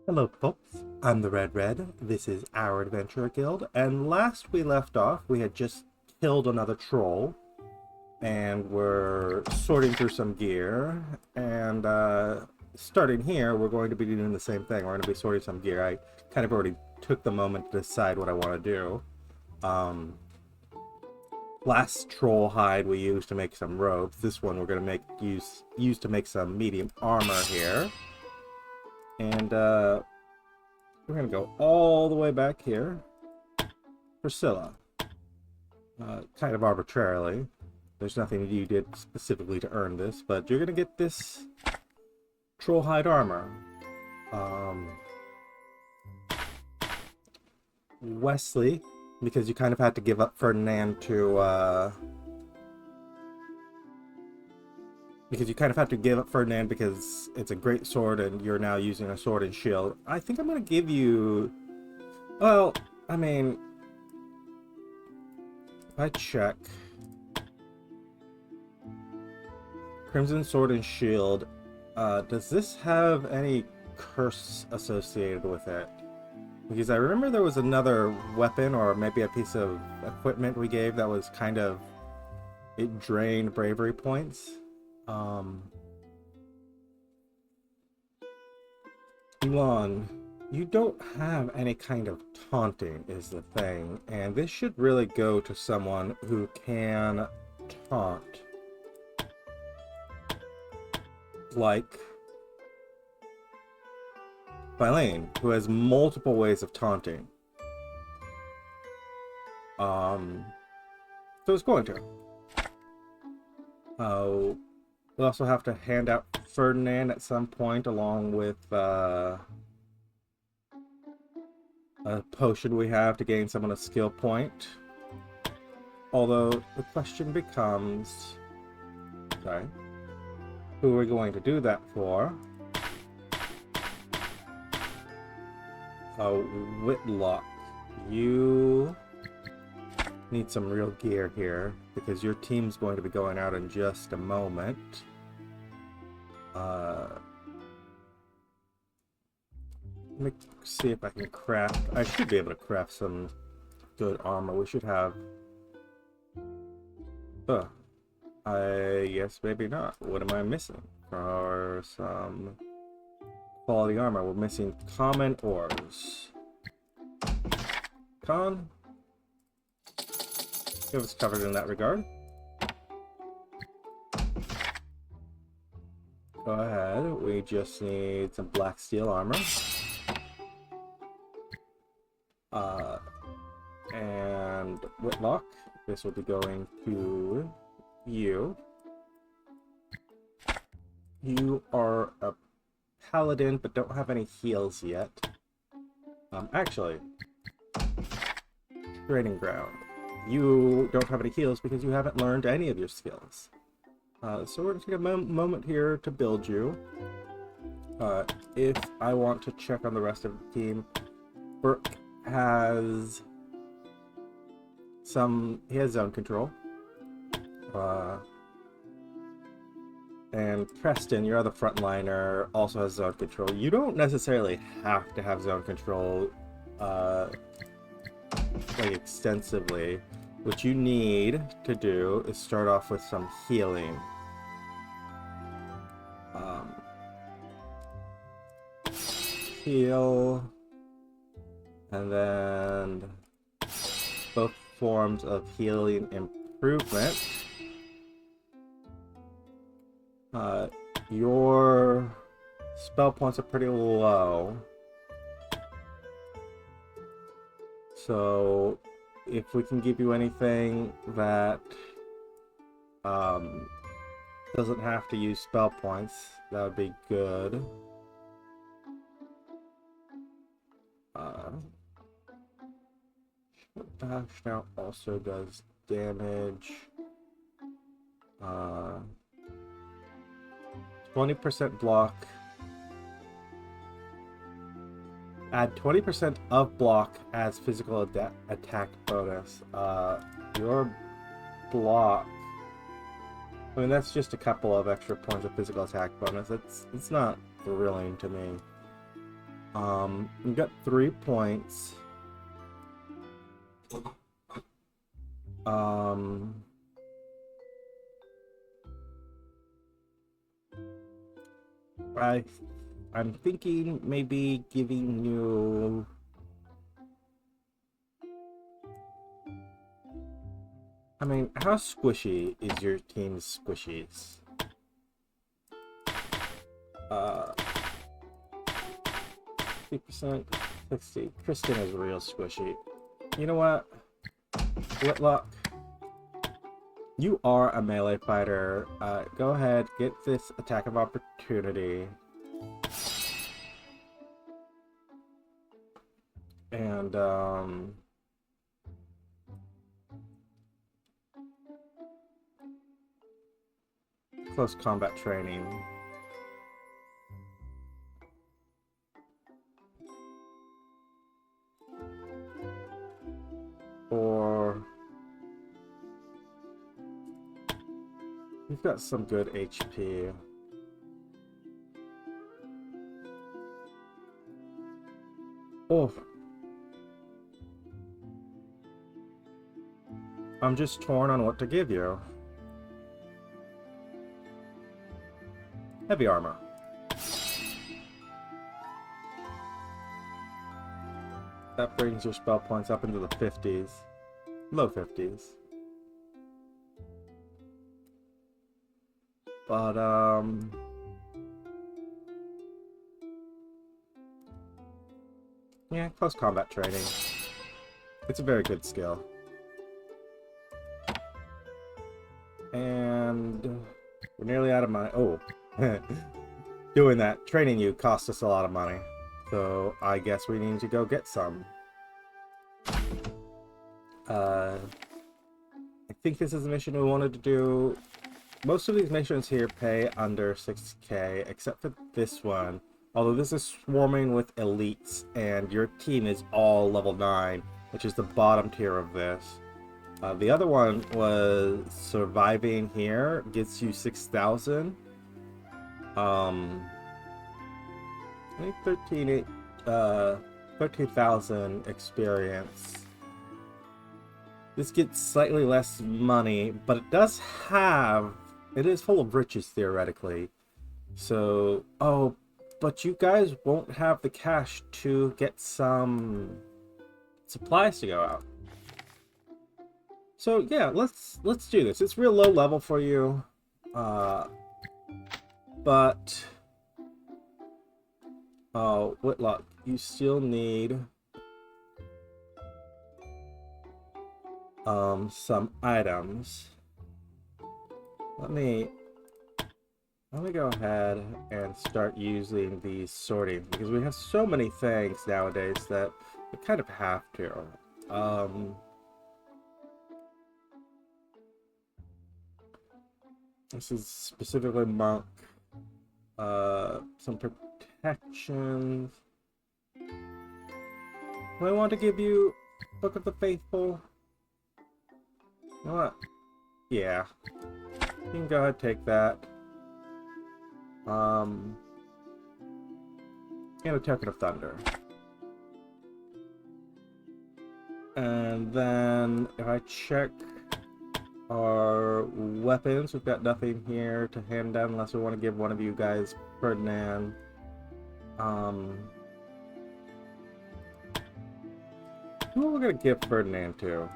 Hello folks, I'm the Red Red, this is our Adventurer Guild, and last we left off we had just killed another troll, and we're sorting through some gear, and starting here we're going to be doing the same thing. We're going to be sorting some gear. I kind of already took the moment to decide what I want to do. Last troll hide we used to make some robes. This one we're going to use to make some medium armor here. And we're going to go all the way back here. Priscilla. Kind of arbitrarily. There's nothing you did specifically to earn this, but you're going to get this troll hide armor. Wesley, because you kind of had to give up Ferdinand to, because it's a great sword and you're now using a sword and shield. I think I'm going to give you... Well, I mean... If I check... Crimson Sword and Shield, does this have any curse associated with it? Because I remember there was another weapon or maybe a piece of equipment we gave that was kind of... It drained bravery points. Elon, you don't have any kind of taunting is the thing, and this should really go to someone who can taunt. Like Bylane, who has multiple ways of taunting. So it's going to. We'll also have to hand out Ferdinand at some point, along with a potion we have to gain someone a skill point. Although the question becomes, sorry, who are we going to do that for? Whitlock, you need some real gear here because your team's going to be going out in just a moment. Let me see if I can craft. I should be able to craft some good armor. We should have. I guess maybe not. What am I missing? For some quality armor, we're missing common ores. Con, it was covered in that regard. Go ahead. We just need some black steel armor. And Whitlock, this will be going to you. You are a paladin, but don't have any heals yet. Actually, training ground. You don't have any heals because you haven't learned any of your skills. So we're going to take a moment here to build you. If I want to check on the rest of the team, Burke has he has zone control. And Preston, your other frontliner, also has zone control. You don't necessarily have to have zone control like extensively. What you need to do is start off with some healing. Heal, and then both forms of healing improvement. Your spell points are pretty low, so if we can give you anything that doesn't have to use spell points, that would be good. Dash now also does damage. 20% block. Add 20% of block as physical attack bonus. Your block. I mean, that's just a couple of extra points of physical attack bonus. It's not thrilling to me. We got 3 points. I'm thinking maybe giving you... I mean, how squishy is your team's squishies? 50%, 60. Kristen is real squishy. You know what? Whitlock, you are a melee fighter. Go ahead, get this attack of opportunity. And, close combat training. Or... you've got some good HP. Oh. I'm just torn on what to give you. Heavy armor. That brings your spell points up into the 50s. Low 50s. But, yeah, close combat training. It's a very good skill. And we're nearly out of money. Oh, doing that, training you cost us a lot of money. So I guess we need to go get some. I think this is a mission we wanted to do. Most of these missions here pay under 6k, except for this one. Although this is swarming with elites, and your team is all level 9, which is the bottom tier of this. The other one was surviving here, gets you 6,000. I think 13,000 experience. This gets slightly less money, but it does have... it is full of riches, theoretically. So... oh, but you guys won't have the cash to get some supplies to go out. So yeah, let's do this. It's real low level for you. But... oh, Whitlock, you still need... some items. Let me go ahead and start using the sorting, because we have so many things nowadays that we kind of have to. This is specifically monk. Some protections. Do I want to give you Book of the Faithful? You know what? Yeah. You can go ahead and take that. And a Token of Thunder. And then if I check our weapons, we've got nothing here to hand down unless we want to give one of you guys Ferdinand. Who are we gonna give Ferdinand to?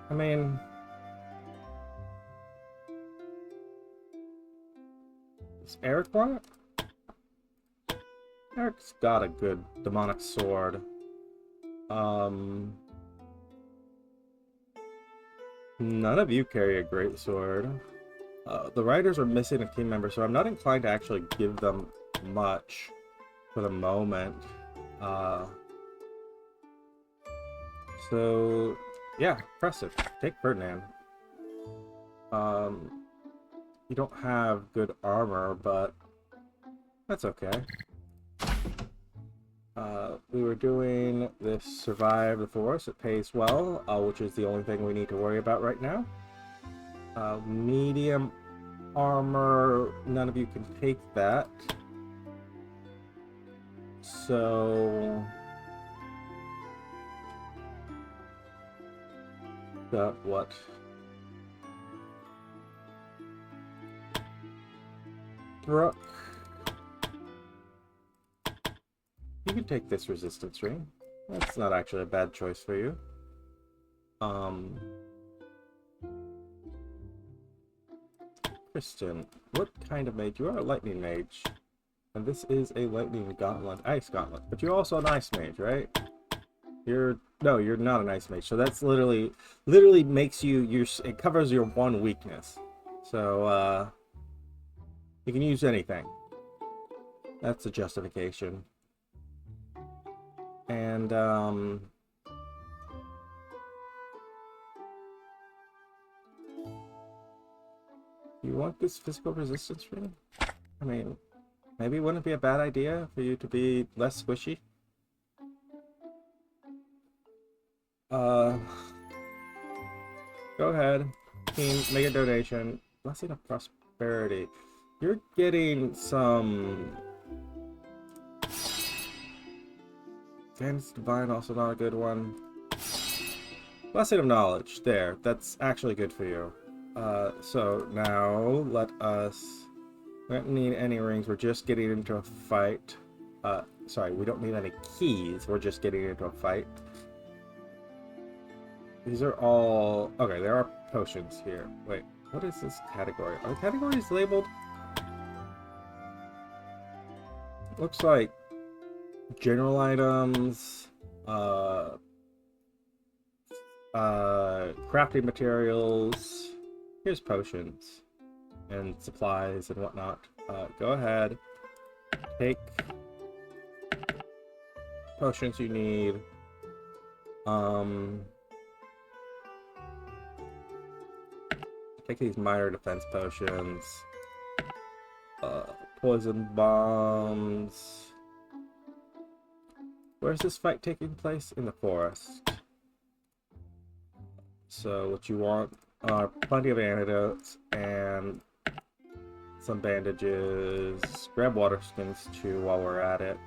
I mean... does Eric want it? Eric's got a good demonic sword. None of you carry a great sword. The riders are missing a team member, so I'm not inclined to actually give them much for the moment. So yeah, impressive. Take Ferdinand. You don't have good armor, but that's okay. We were doing this Survive the Forest. It pays well, which is the only thing we need to worry about right now. Medium armor, none of you can take that. So... got what? Brook. You can take this resistance ring. That's not actually a bad choice for you. Kristen, what kind of mage? You are a lightning mage. And this is a lightning gauntlet, ice gauntlet. But you're also an ice mage, right? No, you're not an ice mage. So that's literally makes you, it covers your one weakness. So, you can use anything. That's a justification. And, you want this physical resistance ring? I mean, maybe it wouldn't be a bad idea for you to be less squishy. Go ahead. Team, make a donation. Blessing of Prosperity. You're getting some... Advanced Divine, also not a good one. Blessing of Knowledge. There. That's actually good for you. So now let us... We don't need any rings. We're just getting into a fight. Sorry, we don't need any keys. We're just getting into a fight. These are all... Okay, there are potions here. Wait, what is this category? Are the categories labeled? Looks like general items, crafting materials. Here's potions and supplies and whatnot. Go ahead. Take potions you need. Take these minor defense potions. Poison bombs. Where's this fight taking place? In the forest. So what you want are plenty of antidotes and some bandages. Grab water skins too while we're at it.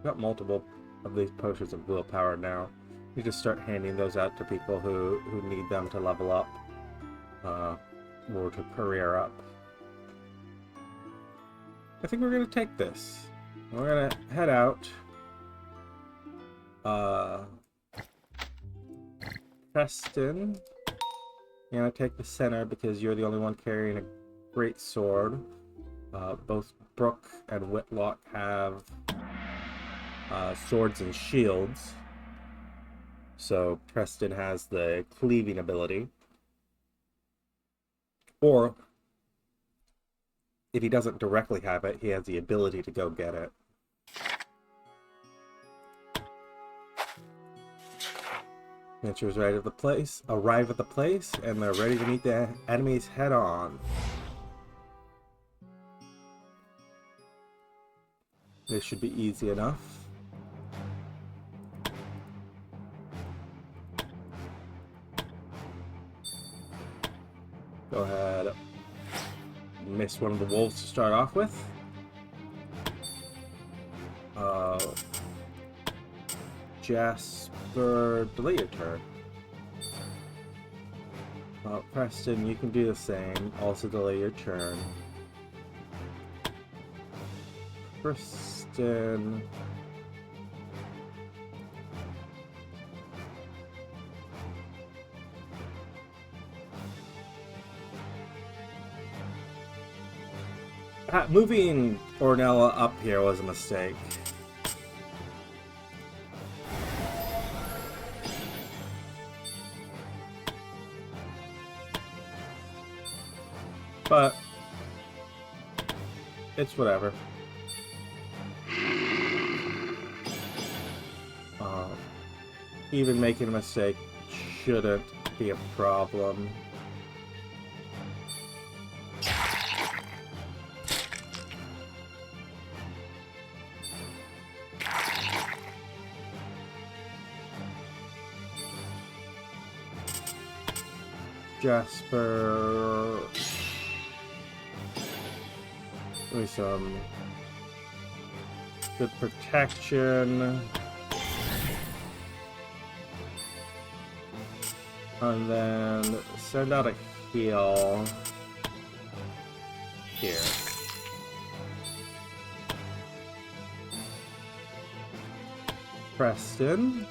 Got multiple of these potions of willpower now. You just start handing those out to people who need them to level up, or to career up. I think we're gonna take this. We're gonna head out. Preston, you're gonna take the center because you're the only one carrying a great sword. Both Brooke and Whitlock have swords and shields. So Preston has the cleaving ability. Or, if he doesn't directly have it, he has the ability to go get it. Adventurers arrive at the place, and they're ready to meet the enemies head on. This should be easy enough. Go ahead. Miss one of the wolves to start off with. Jasper, delay your turn. Preston, you can do the same. Also delay your turn. Preston. Moving Ornella up here was a mistake. But it's whatever. Even making a mistake shouldn't be a problem. Jasper. Give me some Good protection. And then send out a heal here. Preston.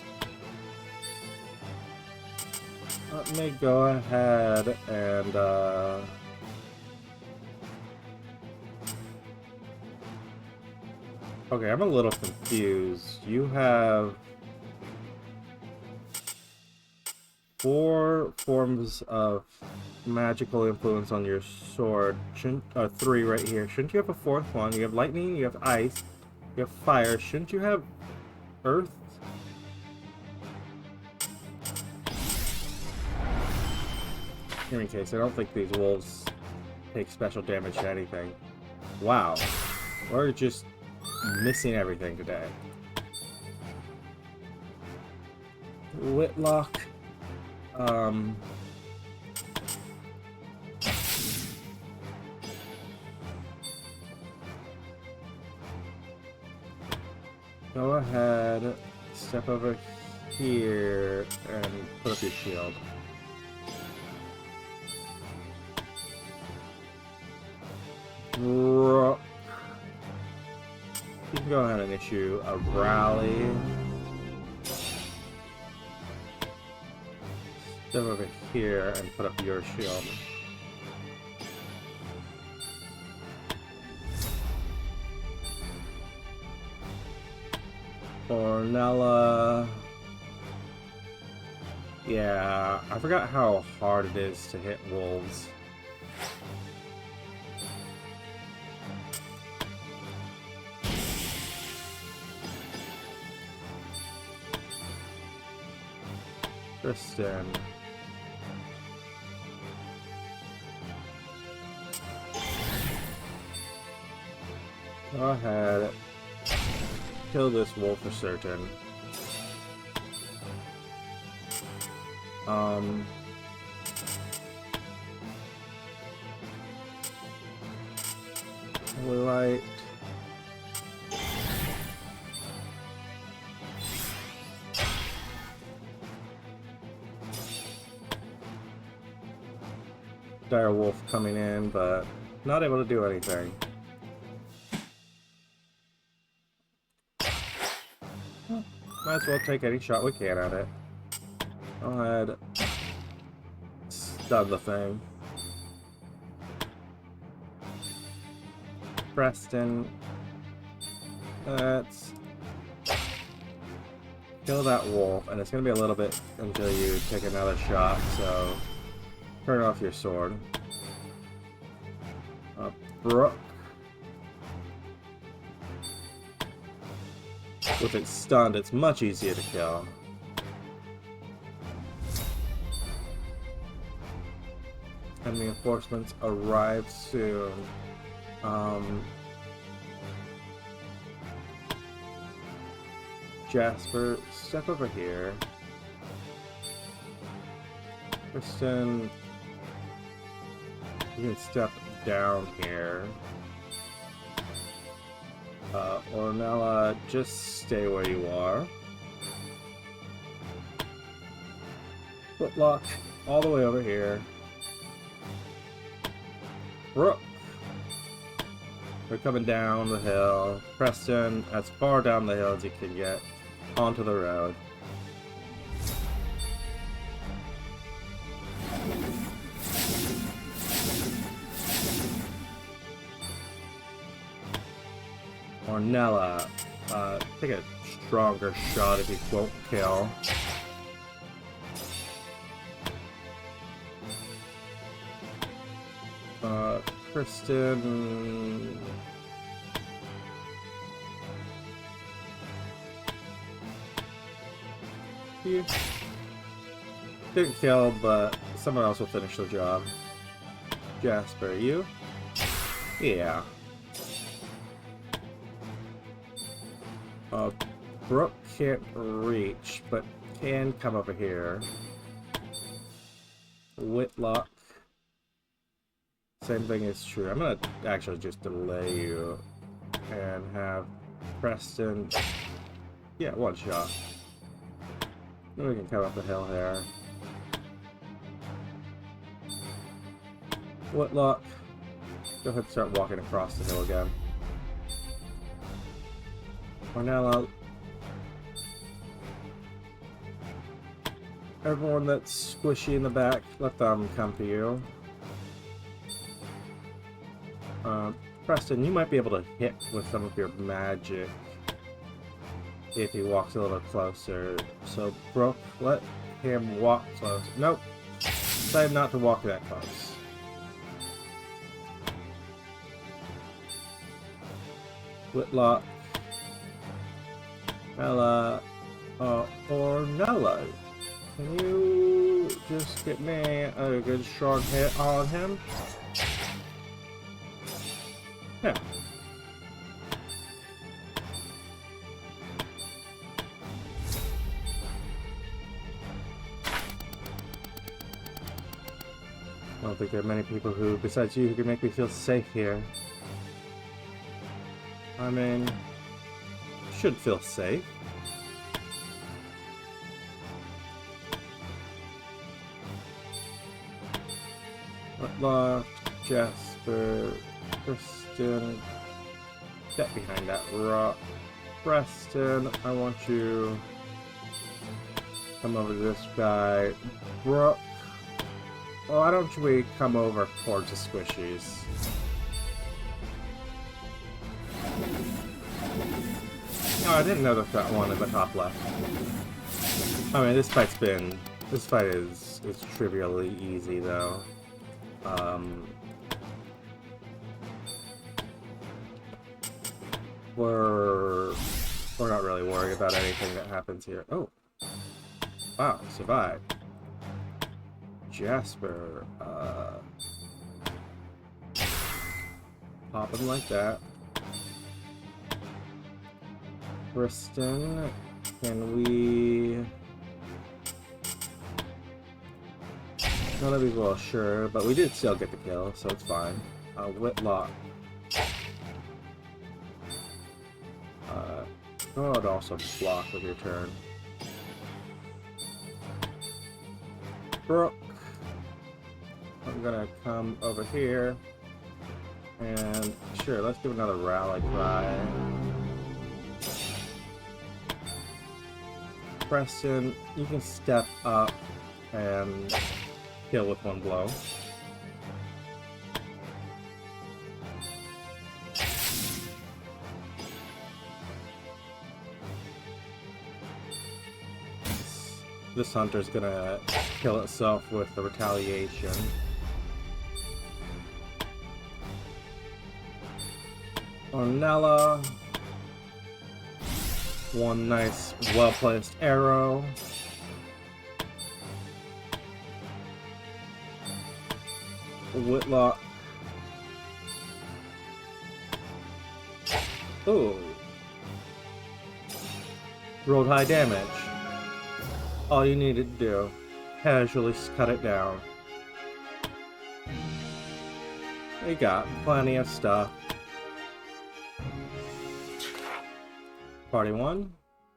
Let me go ahead and okay, I'm a little confused. You have 4 forms of magical influence on your sword. Shouldn't 3 right here. Shouldn't you have a 4th one? You have lightning, you have ice, you have fire. Shouldn't you have earth? In any case, I don't think these wolves take special damage to anything. Wow. We're just missing everything today. Whitlock. Go ahead, step over here, and put up your shield. You can go ahead and issue a rally. Step over here and put up your shield. Ornella. Yeah, I forgot how hard it is to hit wolves. Kristen. Go ahead. Kill this wolf for certain. Light. Dire wolf coming in, but not able to do anything. Might as well take any shot we can at it. Go ahead. Stun the thing. Preston. Let's kill that wolf, and it's gonna be a little bit until you take another shot, so turn off your sword. Brooke. With it stunned, it's much easier to kill. And the reinforcements arrive soon. Jasper, step over here. Kristen, you can step down here. Ornella, just stay where you are. Whitlock, all the way over here. Brooke, they're coming down the hill. Preston, as far down the hill as you can get onto the road. Ornella, take a stronger shot if he won't kill. Kristen... You didn't kill, but someone else will finish the job. Jasper, you? Yeah. Brooke can't reach, but can come over here. Whitlock. Same thing is true. I'm gonna actually just delay you and have Preston. Yeah, one shot. Then we can come up the hill here. Whitlock. Go ahead and start walking across the hill again. Ornella. Everyone that's squishy in the back, let them come to you. Preston, you might be able to hit with some of your magic if he walks a little closer. So, Brooke, let him walk close. Nope. Decided not to walk that close. Whitlock. Nella. Ornella. Can you just get me a good strong hit on him? Yeah. I don't think there are many people who, besides you, who can make me feel safe here. I mean, should feel safe. Whitlock, Jasper, Preston, get behind that rock. Preston, I want you come over to this guy. Brooke, why don't we come over towards the squishies? Oh, I didn't notice that one at the top left. I mean, this fight is trivially easy though. We're not really worried about anything that happens here. Oh, wow, survived. Jasper, pop him like that. Kristen, can we? Not be well sure, but we did still get the kill, so it's fine. Whitlock. Go ahead, also block with your turn. Brooke. I'm gonna come over here. And sure, let's do another rally cry. Preston, you can step up and kill with one blow. This hunter's gonna kill itself with the retaliation. Ornella. One nice, well-placed arrow. Whitlock. Ooh. Rolled high damage. All you needed to do, casually cut it down. We got plenty of stuff. Party 1, and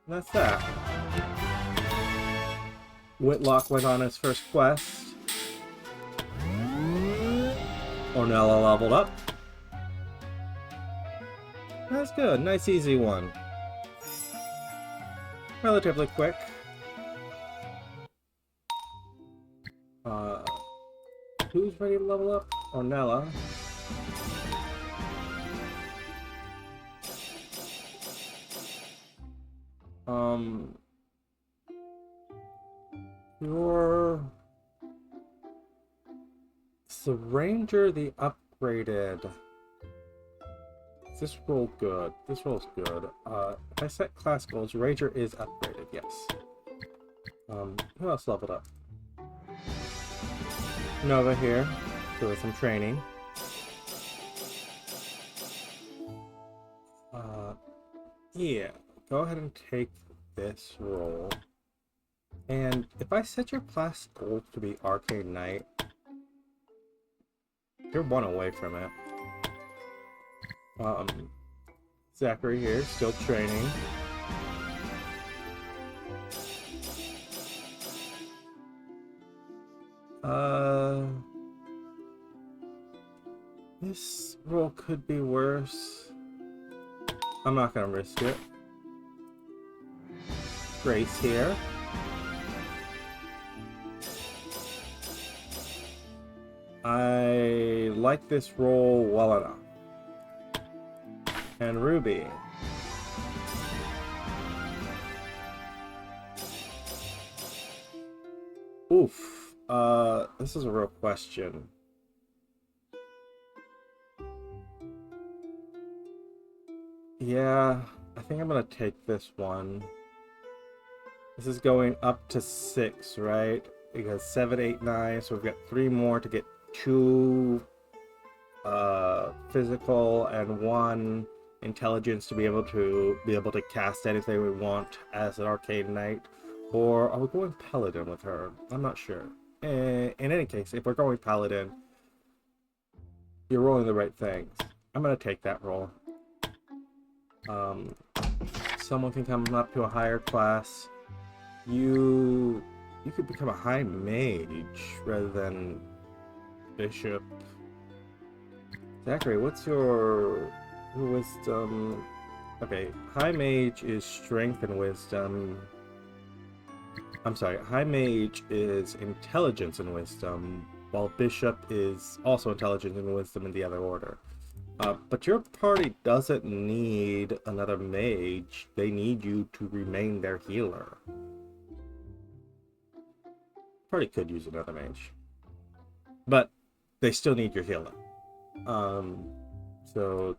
that's that. Whitlock went on his first quest. Ornella leveled up. That's good, nice easy one. Relatively quick. Who's ready to level up? Ornella. The Ranger, the upgraded. Is this roll good? This roll's good. If I set class goals, Ranger is upgraded, yes. Who else leveled up? Nova here, doing some training. Yeah, go ahead and take this roll. And if I set your class goal to be Arcane Knight, you're one away from it. Zachary here, still training. This roll could be worse. I'm not gonna risk it. Grace here. I like this roll well enough. And Ruby. Oof. This is a real question. Yeah, I think I'm gonna take this one. This is going up to 6, right? Because 7, 8, 9, so we've got 3 more to get 2 physical and 1 intelligence to be able to cast anything we want as an arcane knight. Or are we going paladin with her? I'm not sure. In any case, if we're going paladin, you're rolling the right things. I'm gonna take that roll. Someone can come up to a higher class. You could become a high mage rather than bishop. Zachary, what's your wisdom? Okay, high mage is strength and wisdom. I'm sorry, high mage is intelligence and wisdom, while bishop is also intelligence and wisdom in the other order. But your party doesn't need another mage. They need you to remain their healer. Party could use another mage, but they still need your healer. So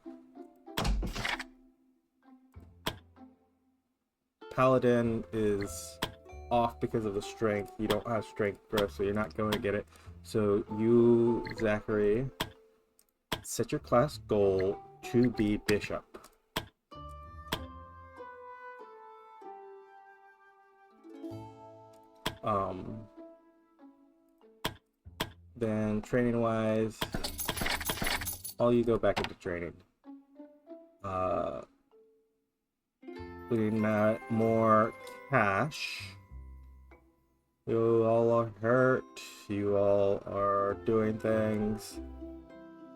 paladin is off because of the strength. You don't have strength growth, so you're not going to get it. So you, Zachary, set your class goal to be bishop. Then training wise, all you go back into training. We need more cash. You all are hurt. You all are doing things.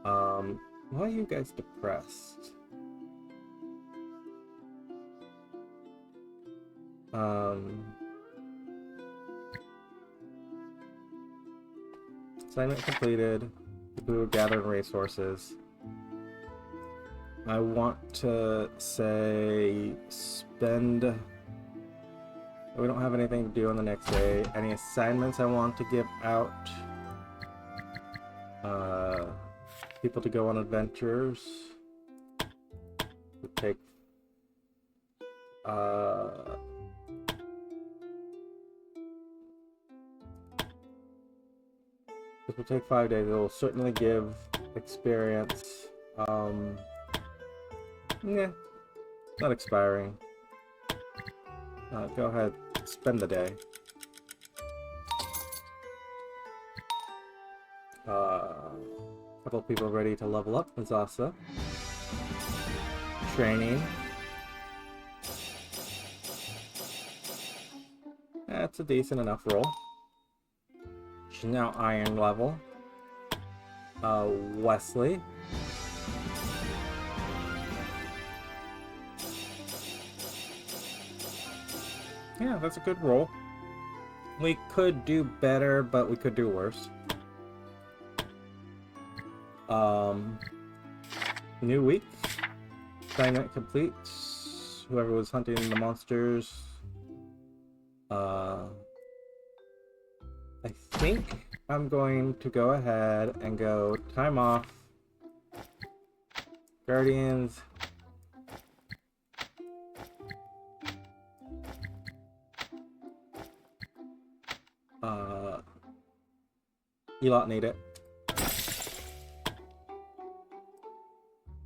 Why are you guys depressed? Assignment completed. We were gathering resources. I want to say spend. We don't have anything to do on the next day. Any assignments I want to give out? People to go on adventures. We take. This will take 5 days. It will certainly give experience. Yeah, not expiring. Go ahead, spend the day. Couple of people ready to level up. Mazasa. Training. That's a decent enough roll. She's now iron level. Wesley. Yeah, that's a good roll. We could do better, but we could do worse. New week. Assignment complete. Whoever was hunting the monsters. I think I'm going to go ahead and go time off. Guardians. You lot need it.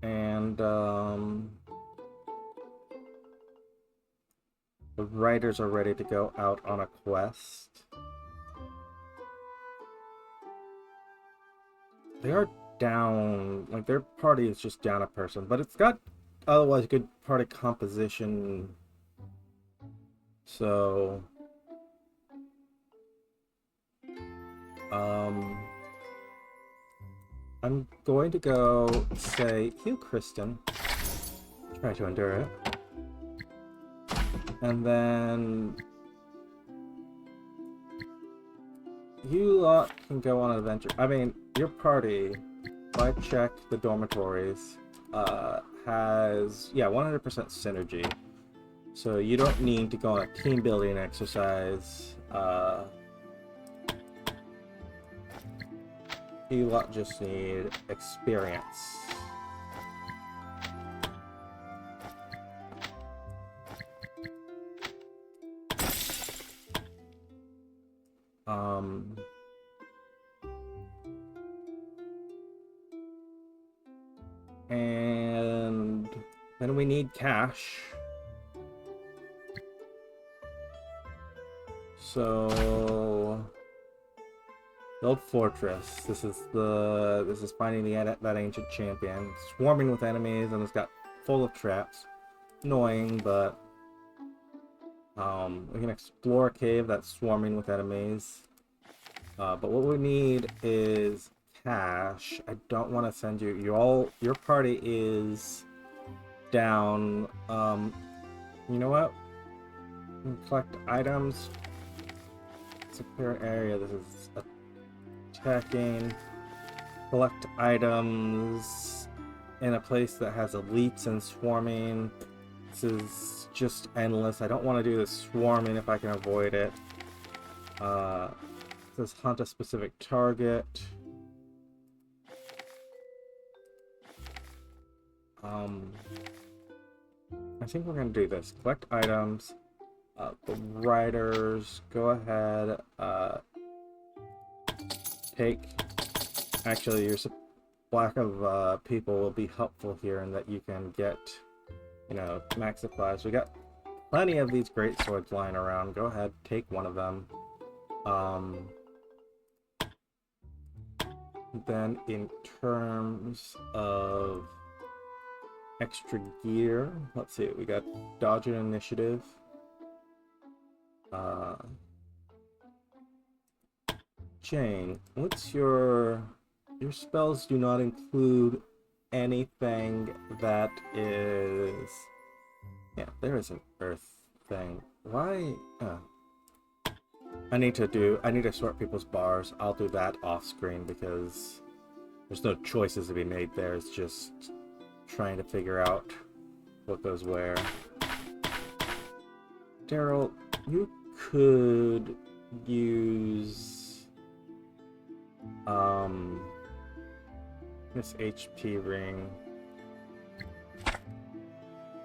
And the writers are ready to go out on a quest. They are down, like their party is just down a person, but it's got otherwise good party composition. So, I'm going to go say, heal Kristen. Try to endure it. And then you lot can go on an adventure. I mean, your party, if I check the dormitories, has, yeah, 100% synergy. So you don't need to go on a team building exercise. You lot just need experience. And then we need cash. So, the old fortress. This is finding that ancient champion. Swarming with enemies, and it's got full of traps. Annoying, but we can explore a cave that's swarming with enemies. But what we need is cash. I don't want to send you. Your party is down. You know what? Collect items. Secure area. This is attacking. Collect items in a place that has elites and swarming. This is just endless. I don't want to do this swarming if I can avoid it. This says hunt a specific target. I think we're gonna do this. Collect items. The riders, go ahead. Take. Actually, your lack of people will be helpful here in that you can get, you know, max supplies. We got plenty of these great swords lying around. Go ahead, take one of them. Then in terms of extra gear, let's see, we got dodge and initiative. Jane, what's your spells do not include anything that is, yeah, there is an earth thing. Why? I need to sort people's bars. I'll do that off screen because there's no choices to be made there. It's just trying to figure out what goes where. Daryl, you could use this HP ring.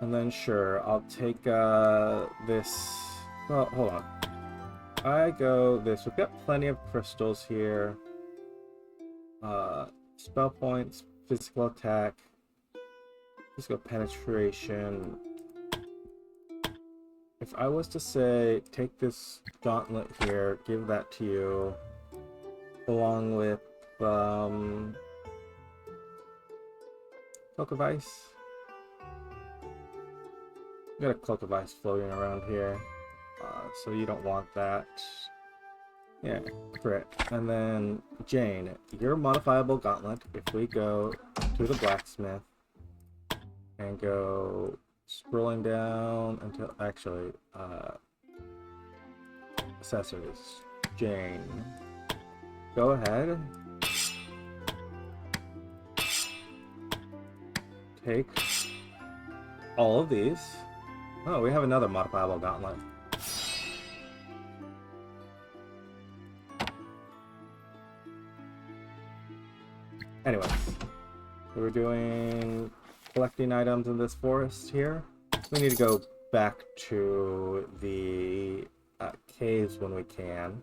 And then sure, I'll take this. Well, hold on. I go this. We've got plenty of crystals here. Spell points, physical attack, physical penetration. If I was to say, take this gauntlet here, give that to you, along with Cloak of Ice. We got a Cloak of Ice floating around here, so you don't want that. Yeah, correct. And then Jane, your modifiable gauntlet. If we go to the blacksmith and go scrolling down until actually accessories, Jane, go ahead, take all of these. Oh, we have another modifiable gauntlet. Anyways, so we're doing collecting items in this forest here. We need to go back to the caves when we can.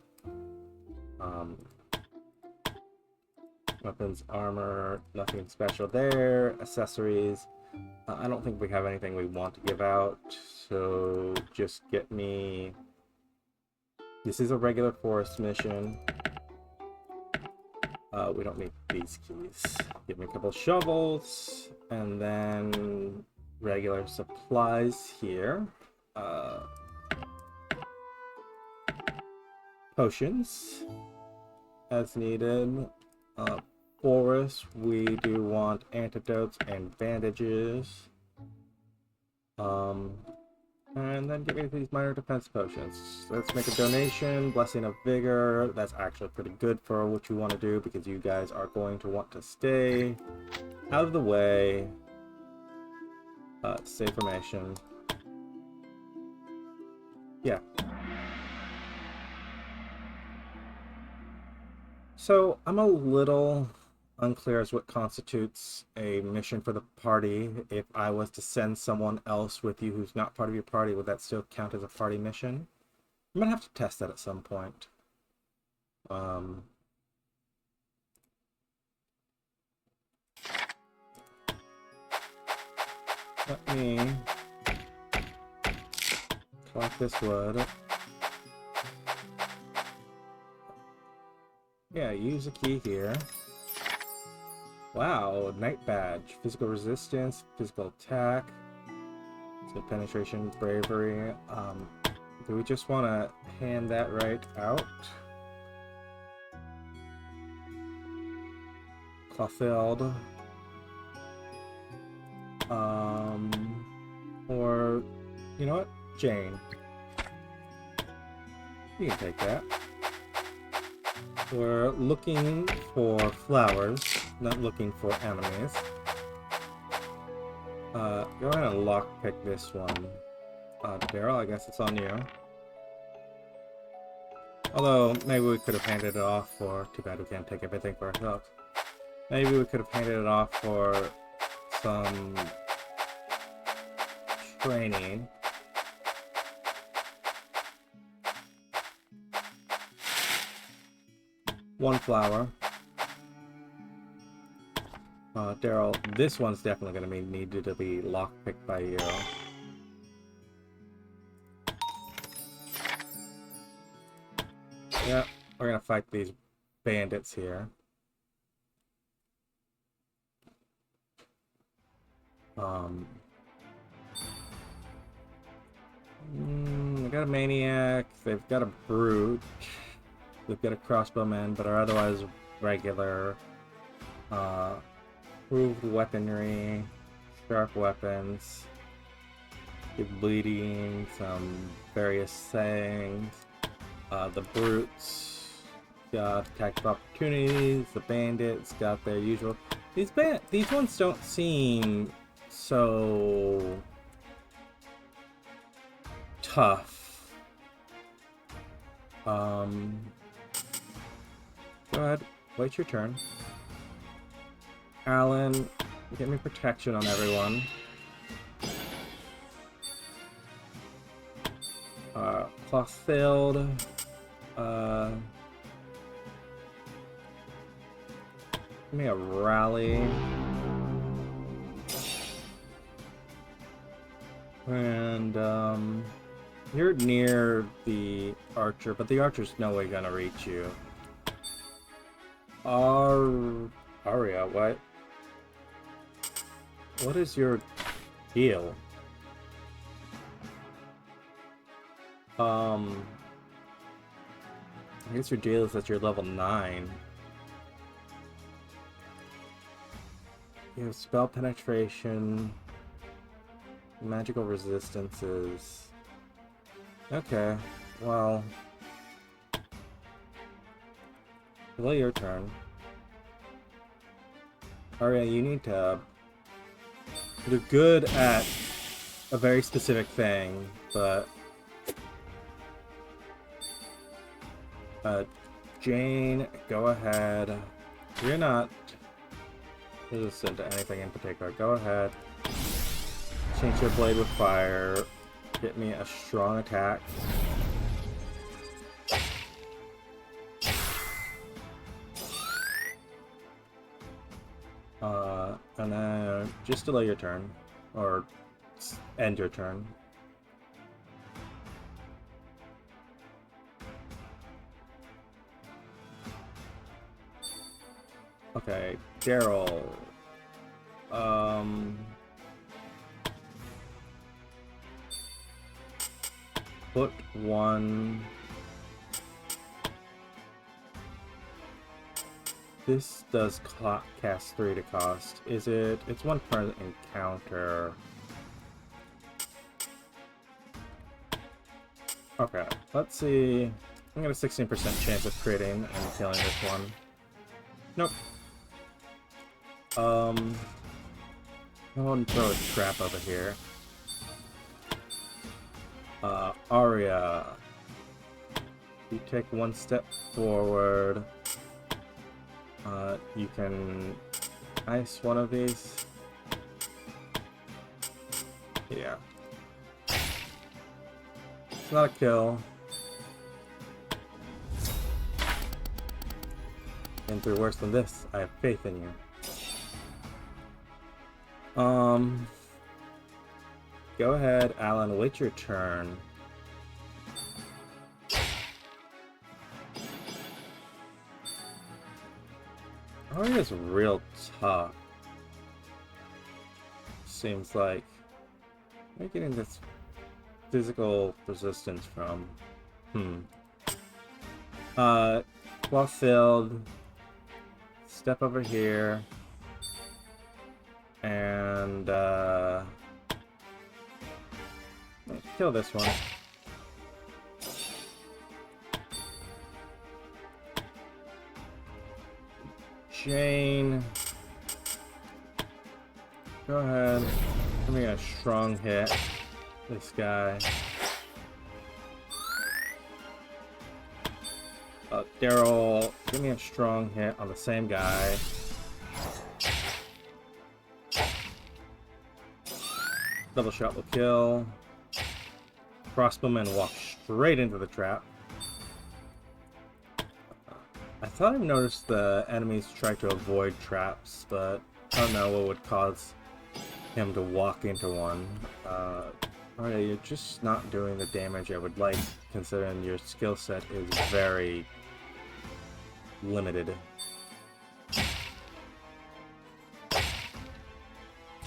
Weapons, armor, nothing special there. Accessories. I don't think we have anything we want to give out, so just get me... This is a regular forest mission. We don't need these keys. Give me a couple shovels, and then regular supplies here. Uh, Potions as needed. Forest, we do want antidotes and bandages. And then give me these minor defense potions. Let's make a donation. Blessing of Vigor. That's actually pretty good for what you want to do because you guys are going to want to stay out of the way. Save formation. Yeah. So I'm a little unclear as what constitutes a mission for the party. If I was to send someone else with you who's not part of your party, would that still count as a party mission? I'm gonna have to test that at some point. Let me collect this wood. Yeah, use a key here. Wow, Night Badge. Physical resistance, physical attack, so penetration, bravery. Do we just want to hand that right out? Clothild. Or, you know what? Jane. You can take that. We're looking for flowers, not looking for enemies. Go ahead and lockpick this one. Daryl, I guess it's on you. Although, maybe we could have handed it off for... Too bad we can't take everything for ourselves. Maybe we could have handed it off for some training. One flower. Daryl, this one's definitely going to be needed to be lockpicked by you. Yeah, we're going to fight these bandits here. We got a maniac, they've got a brute, we've got a crossbowman, but are otherwise regular. Improved weaponry, sharp weapons, good bleeding, some various things. The brutes got attack of opportunities, the bandits got their usual. These ones don't seem so tough. Go ahead, wait your turn. Alan, get me protection on everyone. Clothild. Give me a rally. And, you're near the archer, but the archer's no way gonna reach you. Aria, what? What is your deal? I guess your deal is that you're level 9. You have spell penetration, magical resistances. Okay, well, delay your turn. Aria, you need to do good at a very specific thing, but Jane, go ahead. You're not resistant to anything in particular. Go ahead. Change your blade with fire. Get me a strong attack. And then just delay your turn. Or end your turn. Okay, Daryl. put one... This does cast 3 to cost. Is it? It's one per encounter. Okay, let's see. I'm got a 16% chance of critting and killing this one. Nope. Go ahead and throw a trap over here. Arya. You take one step forward. You can ice one of these. Yeah. It's not a kill. Been through worse than this. I have faith in you. Go ahead, Alan. Wait your turn. Arya's real tough. Seems like. Where are you getting this physical resistance from? Well filled. Step over here. And kill this one. Jane. Go ahead. Give me a strong hit. This guy. Daryl, give me a strong hit on the same guy. Double shot will kill. Crossbowman walk straight into the trap. I thought I noticed the enemies try to avoid traps, but I don't know what would cause him to walk into one. Alright, you're just not doing the damage I would like, considering your skill set is very limited.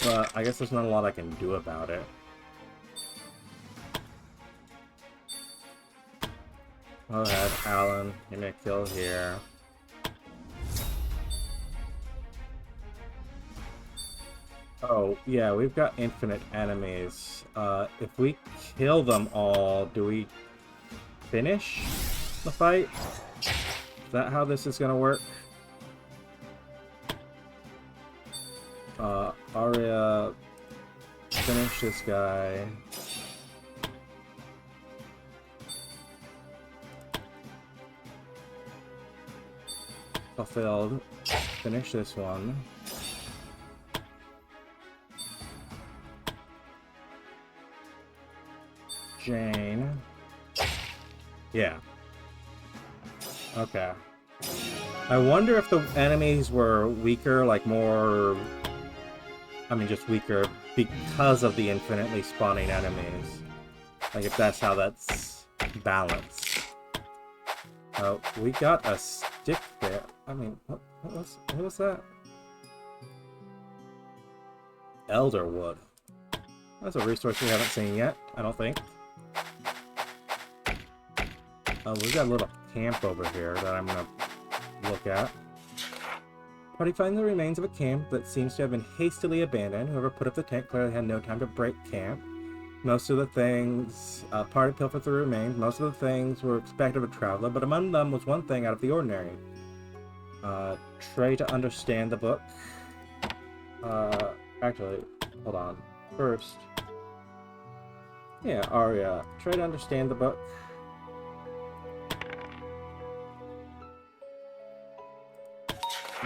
But I guess there's not a lot I can do about it. Go ahead, Alan. You may kill here. Oh, yeah, we've got infinite enemies. If we kill them all, do we finish the fight? Is that how this is gonna work? Arya, finish this guy. Fulfilled. Finish this one. Jane. Yeah. Okay. I wonder if the enemies were weaker, like more... I mean, just weaker because of the infinitely spawning enemies. Like, if that's how that's balanced. Oh, we got a stick there. I mean, what was that? Elderwood. That's a resource we haven't seen yet, I don't think. Oh, we've got a little camp over here that I'm gonna look at. Party finds the remains of a camp that seems to have been hastily abandoned. Whoever put up the tent clearly had no time to break camp. Most of the things, party pilfered through remains. Most of the things were expected of a traveler, but among them was one thing out of the ordinary. Try to understand the book. Actually, hold on. First, yeah, Arya, try to understand the book.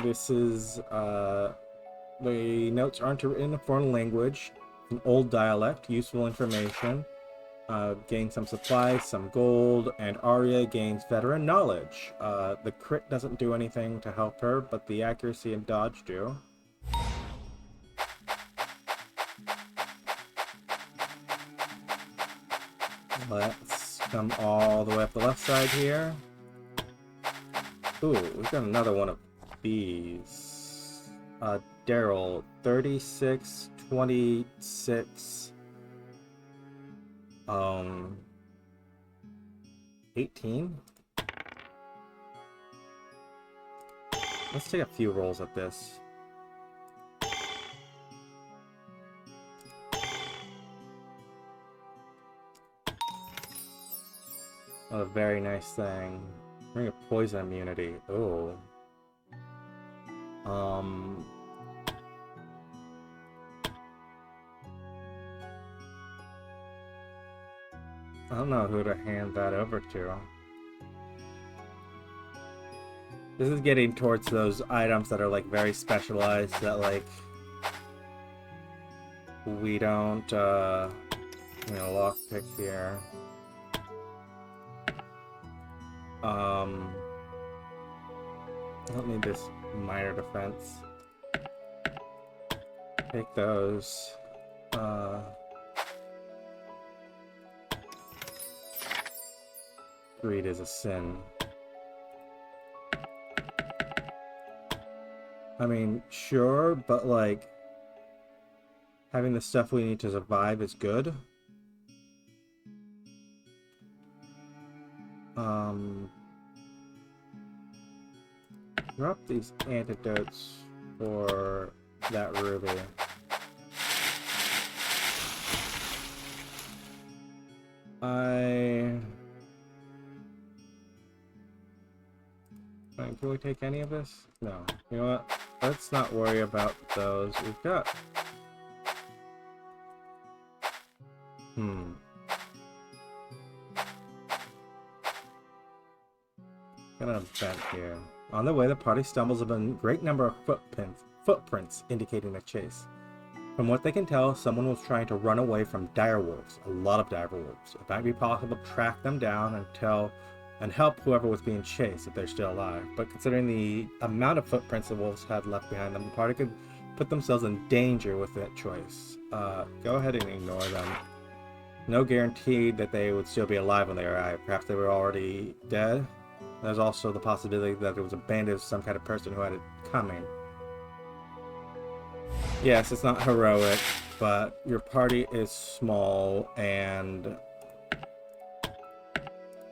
This is, the notes aren't written in a foreign language. An old dialect, useful information. Gain some supplies, some gold, and Arya gains veteran knowledge. The crit doesn't do anything to help her, but the accuracy and dodge do. Let's come all the way up the left side here. Ooh, we've got another one of these. Daryl, 36, 26. 18? Let's take a few rolls at this. Oh, a very nice thing. Bring a poison immunity. Oh. I don't know who to hand that over to. This is getting towards those items that are like very specialized that like we don't lockpick here. I don't need this minor defense. Take those. Greed is a sin. I mean, sure, but like having the stuff we need to survive is good. Drop these antidotes for that ruby. Can we take any of this? No. You know what? Let's not worry about those. We've got... Got an event here. On the way, the party stumbles upon a great number of footprints indicating a chase. From what they can tell, someone was trying to run away from direwolves. A lot of direwolves. It might be possible to track them down and help whoever was being chased if they're still alive. But considering the amount of footprints the wolves had left behind them, the party could put themselves in danger with that choice. Go ahead and ignore them. No guarantee that they would still be alive when they arrive. Perhaps they were already dead. There's also the possibility that it was a bandit of some kind of person who had it coming. Yes, it's not heroic, but your party is small and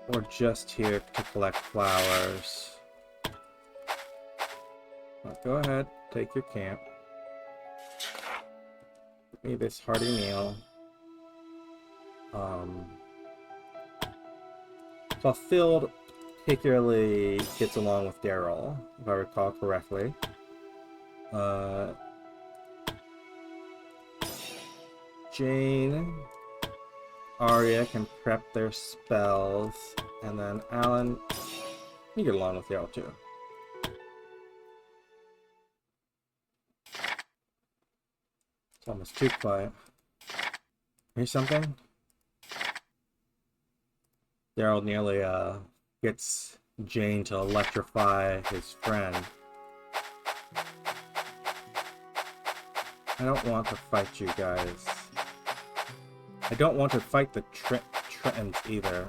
we're just here to collect flowers. Well, go ahead, take your camp. Give me this hearty meal. Fulfilled particularly gets along with Daryl, if I recall correctly. Jane, Arya can prep their spells, and then Alan, you get along with Daryl too. It's almost too quiet. Hear something? Daryl nearly gets Jane to electrify his friend. I don't want to fight you guys. I don't want to fight the Trentons either.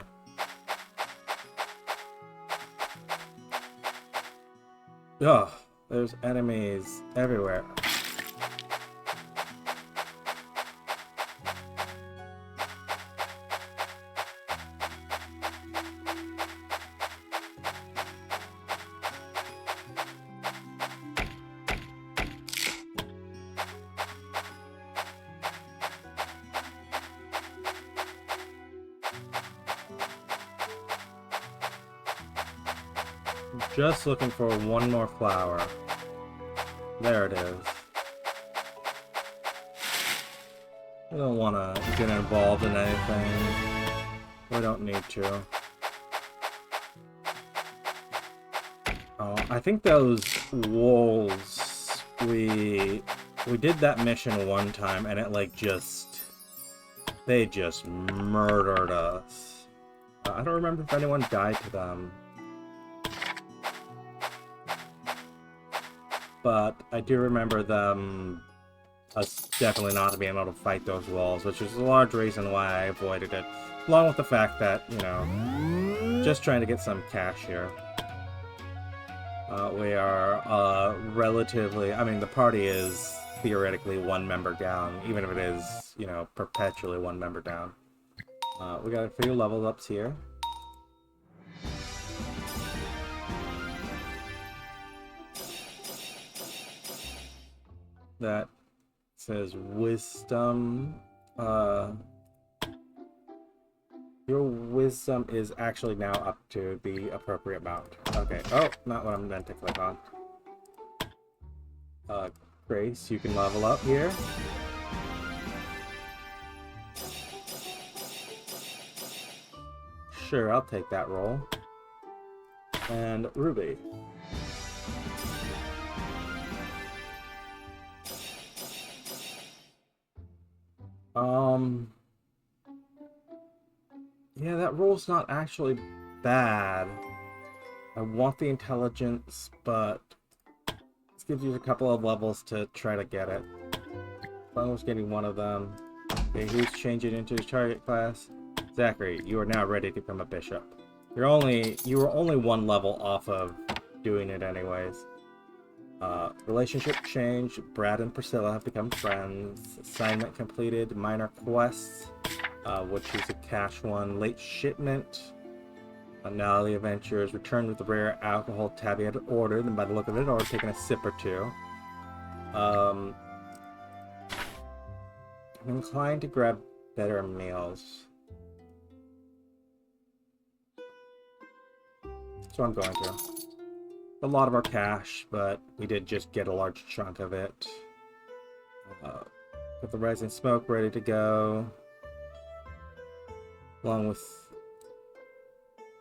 Ugh, there's enemies everywhere. Just looking for one more flower. There it is. We don't want to get involved in anything. We don't need to. Oh, I think those wolves, we did that mission one time and it like they just murdered us. I don't remember if anyone died to them. But I do remember us definitely not being able to fight those wolves, which is a large reason why I avoided it. Along with the fact that, you know, just trying to get some cash here. We are relatively, I mean, the party is theoretically one member down, even if it is, you know, perpetually one member down. We got a few level ups here. that says wisdom. Your wisdom is actually now up to the appropriate amount. Okay. Oh, not what I'm meant to click on. Grace, you can level up here. Sure, I'll take that roll. And Ruby. Yeah, that roll's not actually bad. I want the intelligence, but this gives you a couple of levels to try to get it. Almost getting one of them. Okay, who's changing into his target class? Zachary, you are now ready to become a bishop. You were only one level off of doing it anyways. Relationship change. Brad and Priscilla have become friends. Assignment completed. Minor quests. Which is a cash one. Late shipment. Now the adventurers returned with the rare alcohol Tabby had ordered, and by the look of it, already taken a sip or two. I'm inclined to grab better meals. So I'm going to. A lot of our cash, but we did just get a large chunk of it. Got the rising smoke ready to go. Along with...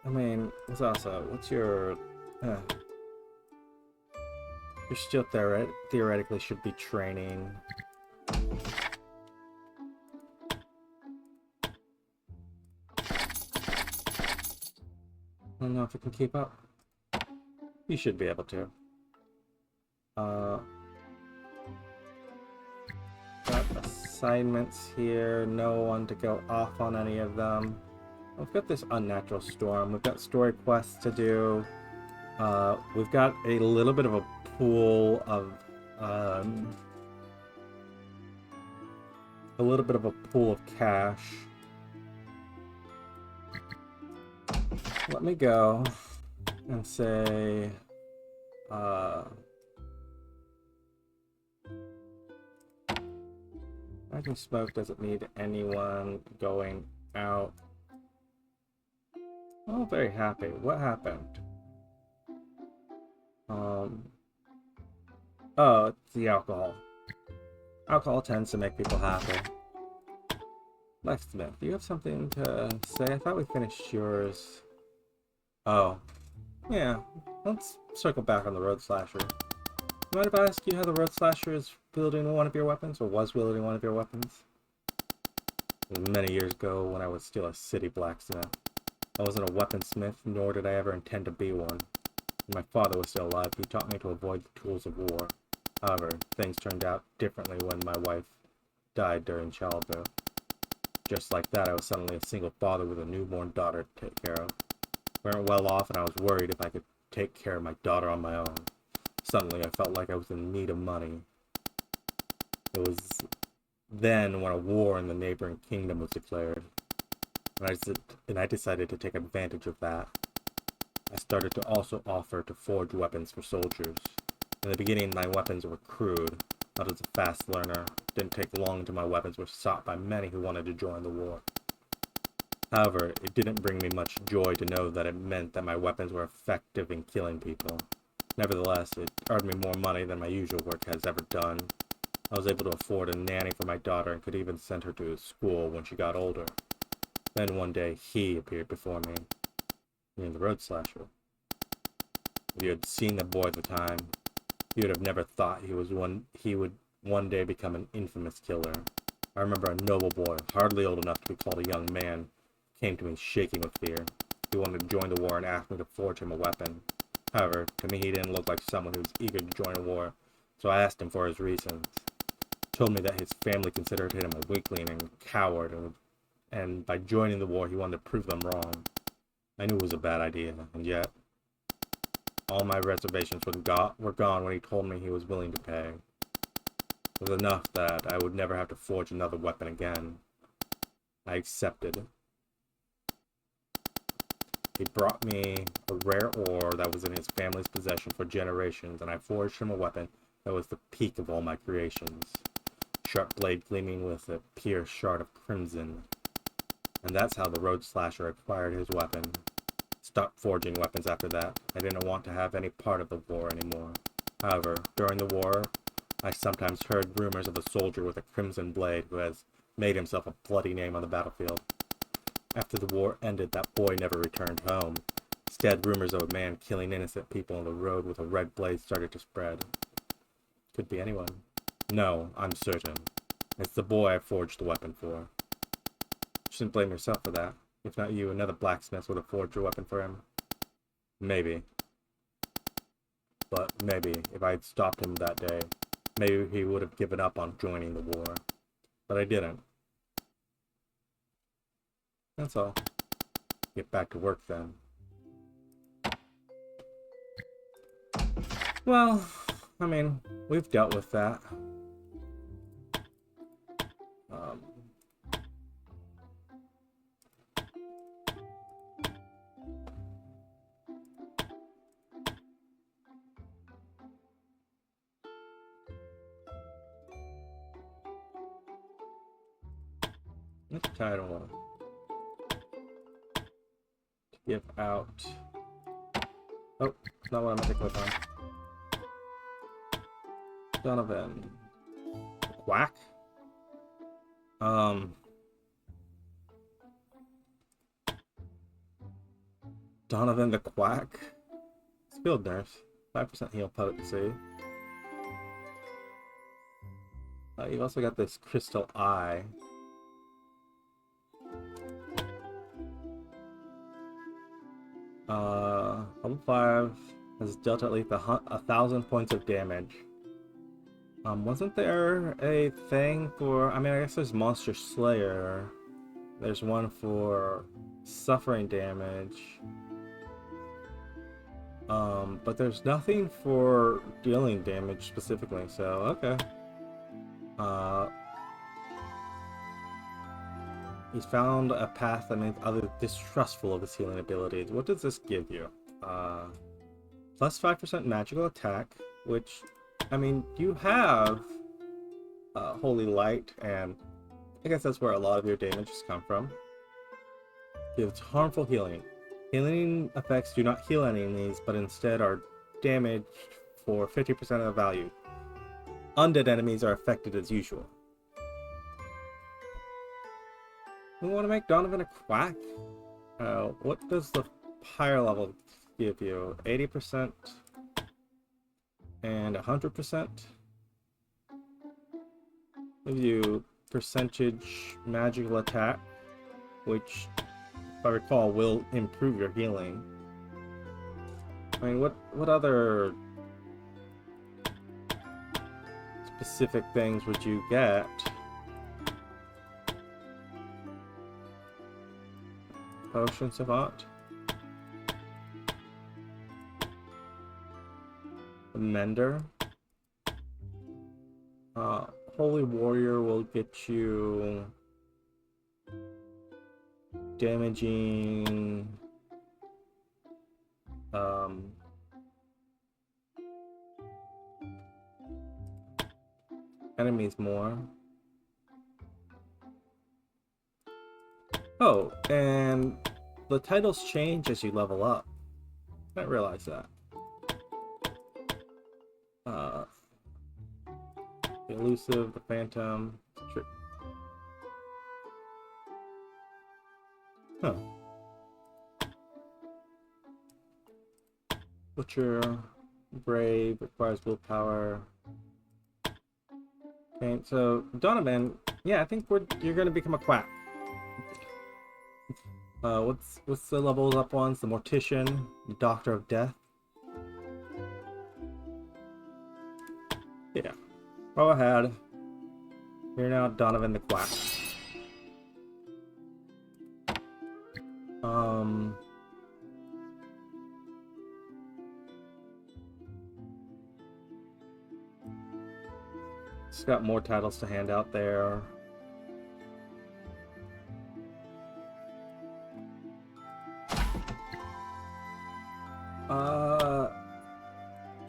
I mean, what's your... you're still theoretically should be training. I don't know if it can keep up. You should be able to. Got assignments here. No one to go off on any of them. We've got this unnatural storm. We've got story quests to do. We've got a little bit of a pool of cash. Let me go and say Rising Smoke doesn't need anyone going out. Oh, very happy. What happened? Oh, it's the alcohol. Alcohol tends to make people happy. Blacksmith, do you have something to say? I thought we finished yours. Oh. Yeah, let's circle back on the Road Slasher. Mind if I ask you how the Road Slasher is wielding one of your weapons, or was wielding one of your weapons? It was many years ago when I was still a city blacksmith. I wasn't a weaponsmith, nor did I ever intend to be one. When my father was still alive, he taught me to avoid the tools of war. However, things turned out differently when my wife died during childbirth. Just like that, I was suddenly a single father with a newborn daughter to take care of. We weren't well off, and I was worried if I could take care of my daughter on my own. Suddenly, I felt like I was in need of money. It was then when a war in the neighboring kingdom was declared, and I decided to take advantage of that. I started to also offer to forge weapons for soldiers. In the beginning, my weapons were crude. I was a fast learner. It didn't take long until my weapons were sought by many who wanted to join the war. However, it didn't bring me much joy to know that it meant that my weapons were effective in killing people. Nevertheless, it earned me more money than my usual work has ever done. I was able to afford a nanny for my daughter and could even send her to school when she got older. Then one day, he appeared before me, being the Road Slasher. If you had seen the boy at the time, you would have never thought he would one day become an infamous killer. I remember a noble boy, hardly old enough to be called a young man, came to me shaking with fear. He wanted to join the war and asked me to forge him a weapon. However, to me he didn't look like someone who was eager to join a war, so I asked him for his reasons. He told me that his family considered him a weakling and a coward, and by joining the war he wanted to prove them wrong. I knew it was a bad idea, and yet all my reservations were gone when he told me he was willing to pay. It was enough that I would never have to forge another weapon again. I accepted. He brought me a rare ore that was in his family's possession for generations, and I forged him a weapon That was the peak of all my creations. Sharp blade gleaming with a pure shard of crimson. And that's how the Road Slasher acquired his weapon. Stopped forging weapons after that. I didn't want to have any part of the war anymore. However, during the war, I sometimes heard rumors of a soldier with a crimson blade who has made himself a bloody name on the battlefield. After the war ended, that boy never returned home. Instead, rumors of a man killing innocent people on the road with a red blade started to spread. Could be anyone. No, I'm certain. It's the boy I forged the weapon for. You shouldn't blame yourself for that. If not you, another blacksmith would have forged a weapon for him. Maybe. But maybe, if I had stopped him that day, maybe he would have given up on joining the war. But I didn't. That's all. Get back to work then. Well, I mean, we've dealt with that. What's the title? To give out. Oh, not what I meant to click on. Donovan. Quack? Donovan the Quack? Skilled nurse. 5% heal potency. You've also got this crystal eye. Level 5 has dealt at least 1,000 points of damage. Wasn't there a thing for... I mean, I guess there's Monster Slayer. There's one for suffering damage. But there's nothing for dealing damage specifically, so okay. He's found a path that makes others distrustful of his healing abilities. What does this give you? Plus 5% magical attack, which, I mean, you have Holy Light, and I guess that's where a lot of your damage has come from. Gives harmful healing. Healing effects do not heal enemies, but instead are damaged for 50% of the value. Undead enemies are affected as usual. We want to make Donovan a quack? What does the higher level give you? 80% and 100%? Gives you percentage magical attack, which, if I recall, will improve your healing. I mean, what other specific things would you get? Potion Savant. The Mender. Holy Warrior will get you damaging enemies more. Oh, and the titles change as you level up. I didn't realize that. The Elusive, the Phantom. Huh. Butcher, Brave, requires willpower. Okay, so Donovan, yeah, I think you're gonna become a quack. What's the levels up ones? The Mortician, the Doctor of Death. Yeah. Go ahead. You're now Donovan the Quack. Just got more titles to hand out there.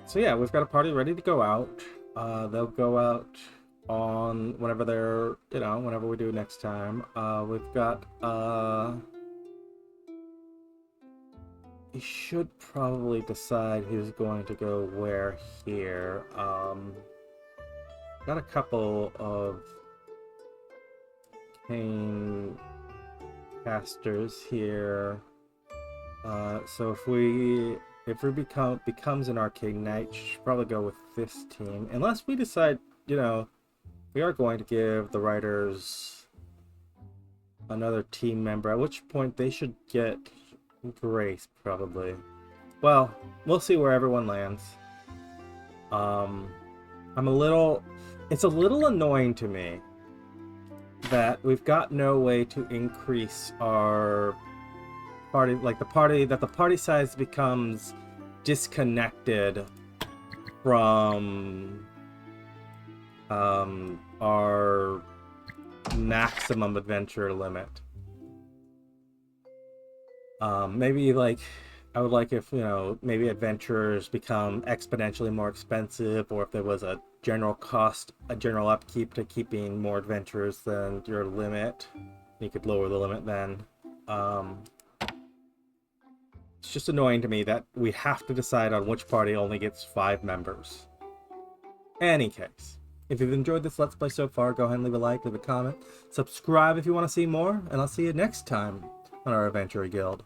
So yeah, we've got a party ready to go out. They'll go out on whenever they're, whenever we do next time. We've got, we should probably decide who's going to go where here. Got a couple of cane casters here. So if we becomes an arcane knight, should probably go with this team. Unless we decide, we are going to give the writers another team member, at which point they should get Grace, probably. Well, we'll see where everyone lands. It's a little annoying to me that we've got no way to increase our party, like the party size becomes disconnected from our maximum adventure limit. Maybe like I would like if maybe adventurers become exponentially more expensive, or if there was a general upkeep to keeping more adventurers than your limit, you could lower the limit then. It's just annoying to me that we have to decide on which party only gets 5 members. Any case, if you've enjoyed this Let's Play so far, go ahead and leave a like, leave a comment, subscribe if you want to see more, and I'll see you next time on our Adventurer Guild.